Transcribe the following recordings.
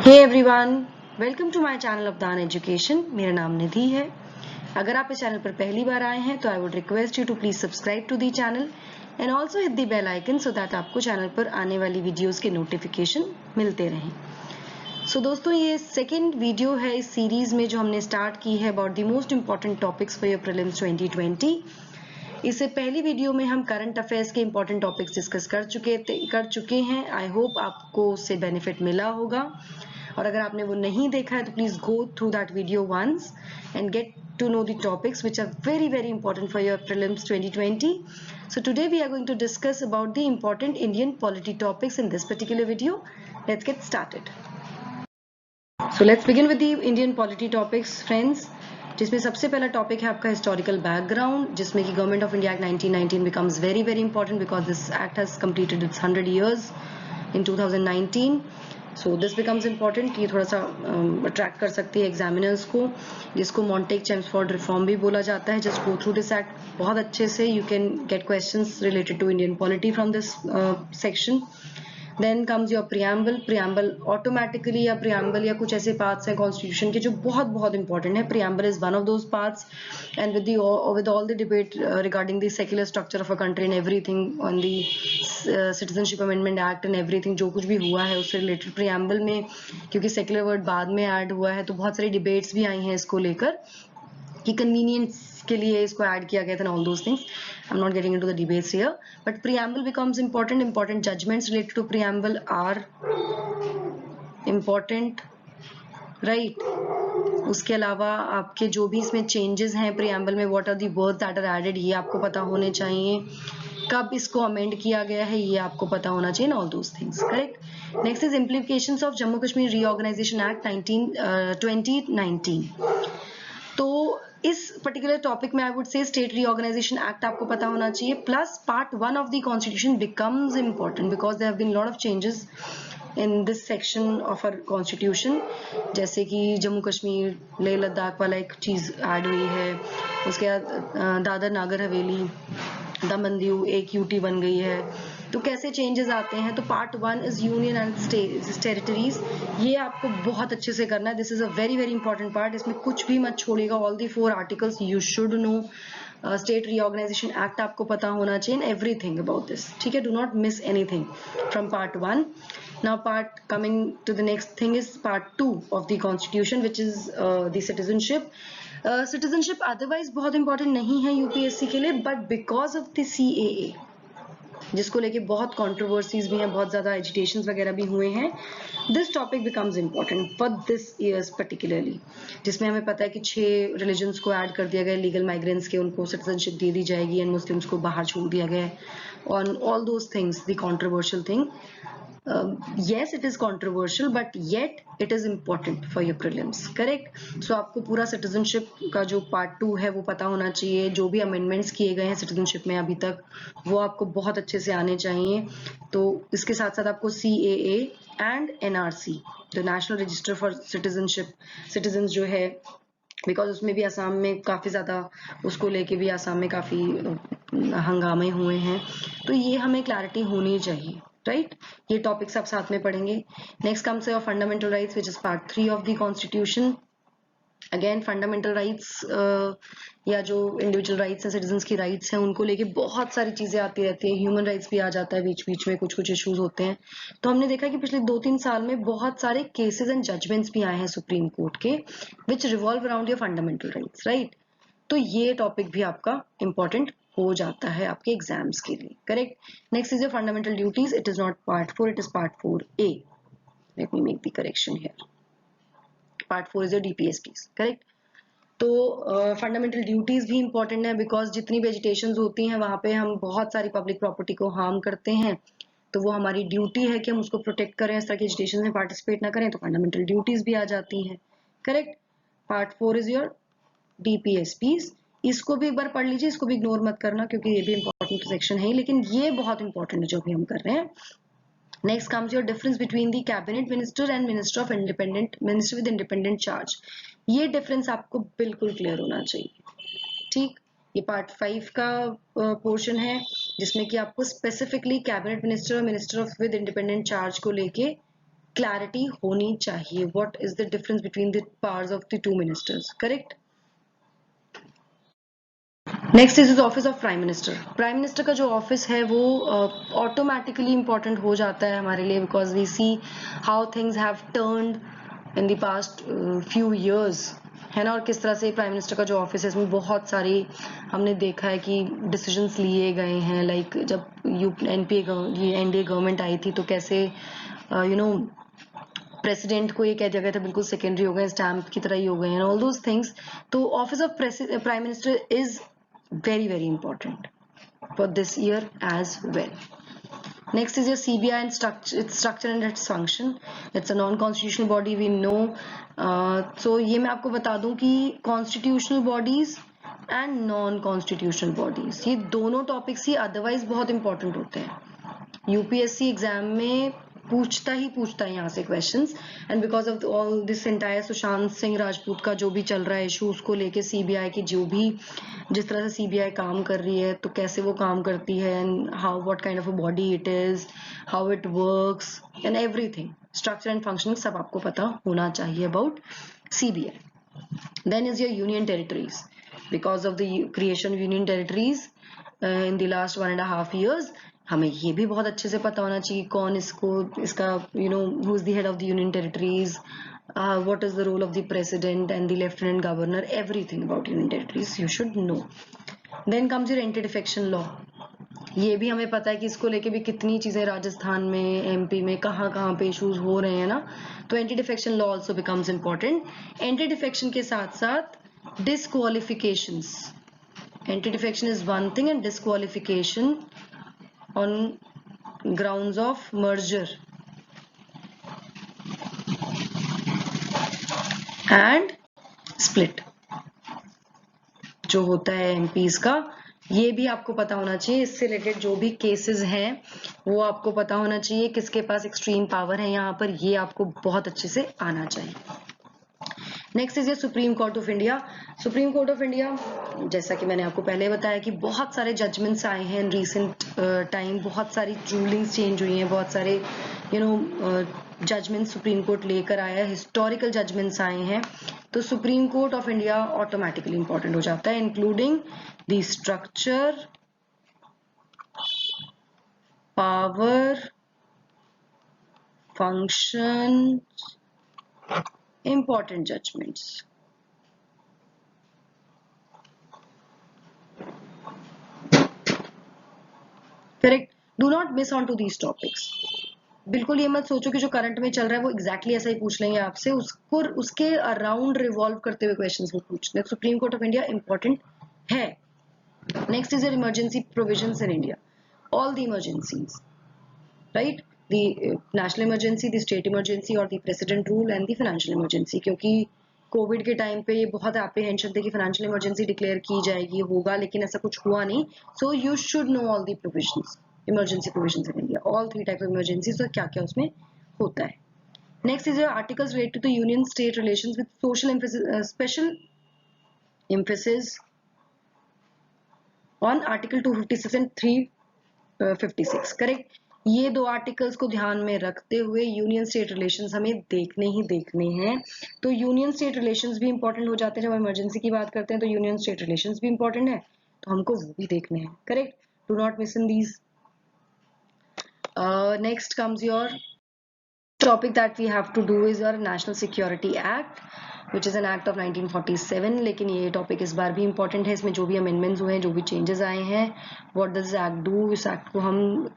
Hey everyone, welcome to my channel Avdaan education. मेरा नाम निधि है। अगर आप इस चैनल पर पहली बार आए हैं तो I would request you to please subscribe to the channel and also hit the bell icon so that आपको चैनल पर आने वाली वीडियोस के नोटिफिकेशन मिलते रहें। सो दोस्तों, ये सेकेंड वीडियो है इस सीरीज में जो हमने स्टार्ट की है about the most important topics for your prelims 2020। इससे पहली वीडियो में हम करंट अफेयर्स के इंपॉर्टेंट टॉपिक्स डिस्कस कर चुके हैं। आई होप आपको उससे बेनिफिट मिला होगा, और अगर आपने वो नहीं देखा है तो please go through that video once and get to know the topics which are very important for your prelims 2020. So today we are going to discuss about the important Indian polity topics in this particular video. Let's get started. So let's begin with the Indian polity topics, friends. जिसमें सबसे पहला topic है आपका historical background, जिसमें कि government of India act 1919 becomes very important because this act has completed its 100 years in 2019. So this becomes important. ये थोड़ा सा अट्रैक्ट कर सकती है एग्जामिनर्स को, जिसको मॉन्टेक चेम्सफोर्ड रिफॉर्म भी बोला जाता है। Just go through this act बहुत अच्छे से। You can get questions related to Indian polity from this section. Then comes your preamble. Preamble automatically या प्रियम्बल या कुछ ऐसे पार्ट्स हैं कॉन्स्टिट्यूशन के जो बहुत इंपॉर्टेंट है। Preamble is one of those parts and with all the debate regarding the secular structure of a country and everything on the citizenship amendment act and everything, जो कुछ भी हुआ है उससे रिलेटेड प्रियम्बल में, क्योंकि सेक्युलर वर्ड बाद में ऐड हुआ है तो बहुत सारी डिबेट्स भी आई हैं इसको लेकर कि कन्वीनियंस के लिए इसको ऐड किया गया था, all those things. I am not getting into the debates here, but preamble becomes important judgements related to preamble are important, right. उसके अलावा आपके जो भी इसमें चेंजेस हैं प्रियम्बल में, what are the words that are added, ये आपको पता होने चाहिए। कब इसको अमेंड किया गया है ये आपको पता होना चाहिए, all those things, correct. Next is implications of Jammu Kashmir reorganisation act 2019। तो इस पर्टिकुलर टॉपिक में I would say state reorganisation act आपको पता होना चाहिए, plus part 1 of the constitution becomes important because there have been lot of changes in this section of our constitution. जैसे कि जम्मू कश्मीर लेह लद्दाख वाला एक चीज ऐड हुई है, उसके बाद दादर नागर हवेली दमन दीव एक यूटी बन गई है। तो कैसे चेंजेस आते हैं, तो part 1 is union and territories. ये आपको बहुत अच्छे से करना है। This is a very important part. इसमें कुछ भी मत छोड़िएगा, all the 4 articles you should know. State reorganisation act आपको पता होना चाहिए, एवरीथिंग अबाउट दिस, ठीक है। Do not miss anything from part 1। Now part coming to the next thing is part 2 of the constitution which is the citizenship. Citizenship otherwise बहुत important नहीं है UPSC के लिए, but because of the CAA जिसको लेके बहुत controversies भी हैं, बहुत ज्यादा एजिटेशन वगैरह भी हुए हैं, this topic becomes important for this years particularly, जिसमें हमें पता है कि 6 रिलीजन्स को ऐड कर दिया गया लीगल माइग्रेंट्स के, उनको सिटीजनशिप दे दी जाएगी एंड मुस्लिम्स को बाहर छोड़ दिया गया है on all those things, the controversial thing. yes, it is controversial but yet it is important for your prelims, correct। so आपको पूरा सिटीजनशिप का जो पार्ट 2 है वो पता होना चाहिए। जो भी अमेंडमेंट्स किए गए हैं सिटीजनशिप में अभी तक वो आपको बहुत अच्छे से आने चाहिए। तो इसके साथ साथ आपको CAA and NRC, the national register for citizenship, citizen जो है, बिकॉज उसमें भी असम में काफ़ी ज़्यादा उसको लेके भी असम में काफ़ी हंगामे हुए हैं, तो ये हमें क्लैरिटी होनी चाहिए, राइट। ये टॉपिक्स आप साथ में पढ़ेंगे। Next comes your fundamental rights which is part 3 of the constitution. Again fundamental rights या जो इंडिविजुअल राइट्स हैं, सिटीजन्स की राइट्स हैं, उनको लेके बहुत सारी चीजें आती रहती है। ह्यूमन राइट्स भी आ जाता है बीच में, कुछ इश्यूज होते हैं। तो हमने देखा कि पिछले 2-3 साल में बहुत सारे केसेस एंड जजमेंट्स भी आए हैं सुप्रीम कोर्ट के विच revolve around your fundamental rights, right. तो ये टॉपिक भी आपका इंपॉर्टेंट हो जाता है आपके एग्जाम्स के लिए, correct. Next is your fundamental duties. It is not part 4, it is part 4A। Let me make the correction here. Part 4 is your DPSPs, correct. तो फंडामेंटल ड्यूटीज भी इंपॉर्टेंट है बिकॉज जितनी भी एजिटेशन होती हैं वहां पे हम बहुत सारी पब्लिक प्रॉपर्टी को हार्म करते हैं, तो वो हमारी ड्यूटी है कि हम उसको प्रोटेक्ट करें, इस तरह की एजिटेशन में पार्टिसिपेट ना करें, तो फंडामेंटल ड्यूटीज भी आ जाती हैं, correct. Part 4 is your DPSPs। इसको भी एक बार पढ़ लीजिए, इसको भी इग्नोर मत करना क्योंकि ये भी इंपॉर्टेंट सेक्शन है, लेकिन ये बहुत इंपॉर्टेंट है जो भी हम कर रहे हैं। Next comes your difference between the cabinet minister and minister with independent charge. ये डिफरेंस आपको बिल्कुल क्लियर होना चाहिए, ठीक। ये पार्ट 5 का पोर्शन है जिसमें कि आपको स्पेसिफिकली कैबिनेट मिनिस्टर और minister of with independent charge को लेके क्लैरिटी होनी चाहिए. What is the difference between the powers of the two ministers. Correct. Next is office of prime minister. Prime minister का जो ऑफिस है वो ऑटोमेटिकली इंपॉर्टेंट हो जाता है हमारे लिए, because we see how things have turned in the past few years, है ना. और किस तरह से प्राइम मिनिस्टर का जो ऑफिस है इसमें बहुत सारी हमने देखा है कि डिसीजंस लिए गए हैं. लाइक जब एनडीए गवर्नमेंट आई थी तो कैसे प्रेसिडेंट को ये कह दिया गया था बिल्कुल सेकेंडरी हो गए, स्टैम्प की तरह ही हो गए हैं, ऑल दोज थिंग्स. तो office of prime minister is very important for this year as well. Next is your CBI and its structure and its function. It's a non-constitutional body, we know. So ये मैं आपको बता दूं कि constitutional bodies and non-constitutional bodies, ये दोनों topics ही otherwise बहुत important होते हैं. यूपीएससी एग्जाम में पूछता है यहाँ से questions. And because of all this entire Sushant Singh Rajput का जो भी चल रहा है इशू, उसको लेके सीबीआई की जिस तरह से सीबीआई काम कर रही है, तो कैसे वो काम करती है, and how what kind of a body it is, how it works and everything, structure and functioning सब आपको पता होना चाहिए about CBI. Then is your union territories. Because of the creation of union territories in the last 1.5 years, हमें ये भी बहुत अच्छे से पता होना चाहिए कौन इसका who is the head of the union territories, what is the role of the president and the lieutenant governor, everything about union territories you should know. Then comes your anti defection law. ये भी हमें पता है कि इसको लेके भी कितनी चीजें राजस्थान में, एमपी में, कहाँ पे इश्यूज हो रहे हैं ना. तो anti defection law also becomes important. Anti defection के साथ साथ disqualifications. Anti defection is one thing and disqualification on grounds of merger and split जो होता है एमपीज का, ये भी आपको पता होना चाहिए. इससे रिलेटेड जो भी केसेस हैं वो आपको पता होना चाहिए. किसके पास एक्सट्रीम पावर है यहाँ पर, ये आपको बहुत अच्छे से आना चाहिए. नेक्स्ट इज ये supreme court of India. Supreme court of India, जैसा कि मैंने आपको पहले बताया कि बहुत सारे जजमेंट्स आए हैं इन रिसेंट टाइम, बहुत सारी रूलिंग्स चेंज हुई हैं, बहुत सारे जजमेंट्स सुप्रीम कोर्ट लेकर आया है, हिस्टोरिकल जजमेंट्स आए हैं. तो supreme court of India automatically important हो जाता है, including the structure, power, function, important judgments. Correct. Do not miss on to these topics. बिल्कुल ये मत सोचो कि जो करंट में चल रहा है वो एग्जैक्टली ऐसा ही पूछ लेंगे आपसे, उसके अराउंड रिवॉल्व करते हुए क्वेश्चंस वो पूछते हैं. Supreme court of India important है. Next is emergency provisions in India. All the emergencies, right, the national emergency, the state emergency और the president rule and the financial emergency. क्योंकि Covid के time पे ये बहुत एप्रीहेंशन थे कि financial emergency declare की जाएगी, होगा, लेकिन ऐसा कुछ हुआ नहीं. So you should know all the provisions, emergency provisions in India, all 3 type of emergencies और क्या क्या उसमें होता है. Next is articles related to union state relations with social special emphasis on article 256 and 356. Correct. ये 2 articles को ध्यान में रखते हुए यूनियन स्टेट रिलेशंस हमें देखने हैं. तो यूनियन स्टेट रिलेशंस भी इंपॉर्टेंट हो जाते हैं. जब इमरजेंसी की बात करते हैं तो यूनियन स्टेट रिलेशंस भी इंपॉर्टेंट है, तो हमको वो भी देखने हैं. Correct. Do not miss in these. Next comes your topic that we have to do is your National Security Act, which is an act of 1947. लेकिन ये टॉपिक इस बार भी इंपॉर्टेंट है. इसमें जो भी अमेंडमेंट्स हुए हैं, जो भी चेंजेस आए हैं, व्हाट डज एक्ट डू. इस एक्ट को हम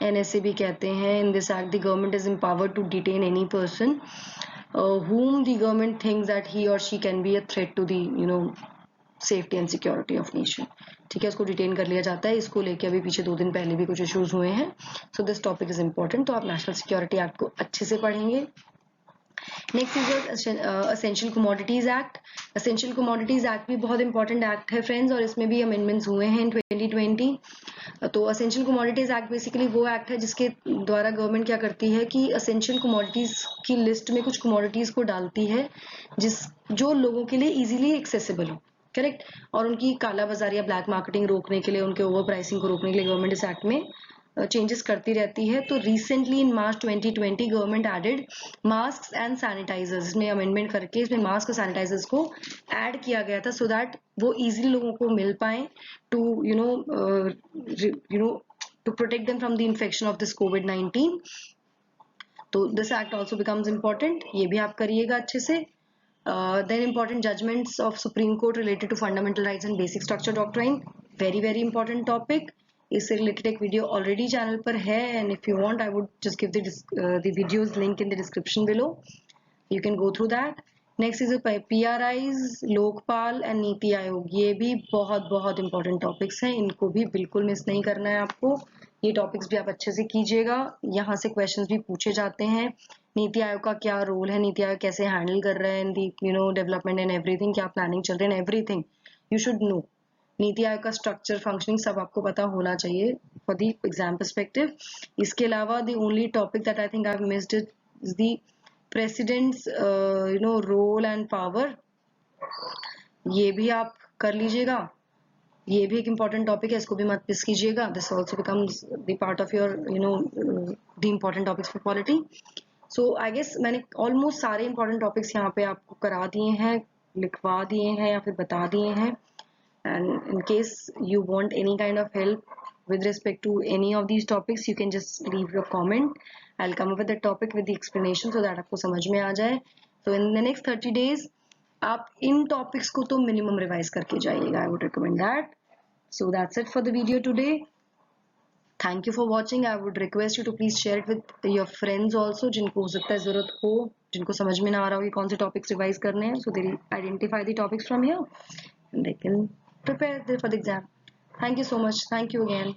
NSA भी कहते हैं. In this act the government is empowered to detain any person whom the government thinks that he or she can be a threat to the safety and security of nation. ठीक है, उसको detain कर लिया जाता है. इसको लेके अभी पीछे 2 दिन पहले भी कुछ इश्यूज हुए हैं. So this topic is important. तो आप नेशनल सिक्योरिटी एक्ट को अच्छे से पढ़ेंगे. Next is essential commodities act. Essential commodities act भी बहुत इंपॉर्टेंट एक्ट है फ्रेंड्स, और इसमें भी अमेंडमेंट्स हुए हैं इन 2020. तो असेंशियल कमोडिटीज एक्ट बेसिकली वो एक्ट है जिसके द्वारा गवर्नमेंट क्या करती है कि असेंशियल कमोडिटीज की लिस्ट में कुछ कमोडिटीज को डालती है जो लोगों के लिए इजीली एक्सेसिबल हो. करेक्ट. और उनकी काला बाजार या ब्लैक मार्केटिंग रोकने के लिए, उनके ओवर प्राइसिंग को रोकने के लिए गवर्नमेंट इस एक्ट में चेंजेस करती रहती है। तो recently in March 2020 government added mask and sanitisers, इसमें अमेंडमेंट करके इसमें मास्क और सैनिटाइजर्स को ऐड किया गया था सो दैट वो इजीली लोगों को मिल पाए to to protect them from the infection of this COVID-19. तो this act also becomes important, ये भी आप करिएगा अच्छे से। Then important judgments of Supreme Court related to fundamental rights and basic structure doctrine, very important topic। इससे related एक video already channel पर है, and if you want I would just give the videos link in the description below, you can go through that। Next is PRIs, Lokpal and NITI Aayog, ये भी बहुत important topics हैं, इनको भी बिल्कुल मिस नहीं करना है आपको। ये टॉपिक्स भी आप अच्छे से कीजिएगा, यहाँ से क्वेश्चंस भी पूछे जाते हैं। नीति आयोग का क्या रोल है, नीति आयोग कैसे हैंडल कर रहे हैं इन दी डेवलपमेंट एंड एवरीथिंग, क्या प्लानिंग चल रही है, everything you should no. NITI Aayog का स्ट्रक्चर, फंक्शनिंग सब आपको पता होना चाहिए फॉर दी एग्जाम पर्सपेक्टिव। इसके अलावा the only topic that I think I have missed is the president's role and power, ये भी आप कर लीजिएगा, ये भी एक इम्पॉर्टेंट टॉपिक है, इसको भी मत मिस कीजिएगा। This also becomes the part of your the important topics for polity. So I guess मैंने ऑलमोस्ट सारे इंपॉर्टेंट टॉपिक्स यहाँ पे आपको करा दिए हैं, लिखवा दिए हैं या फिर बता दिए हैं। And in case you want any kind of help with respect to any of these topics, you can just leave your comment, I'll come up with the topic with the explanation so that आपको समझ में आ जाए। So in the next 30 days आप इन topics को तो minimum revise करके जाइएगा, I would recommend that। So that's it for the video today, thank you for watching। I would request you to please share it with your friends also, जिनको हो सकता है जरूरत हो, जिनको समझ में ना आ रहा हो कि कौन से टॉपिक्स रिवाइज करने हैं, so they'll identify the topics from here and they can prepare for the exam। Thank you so much, thank you again।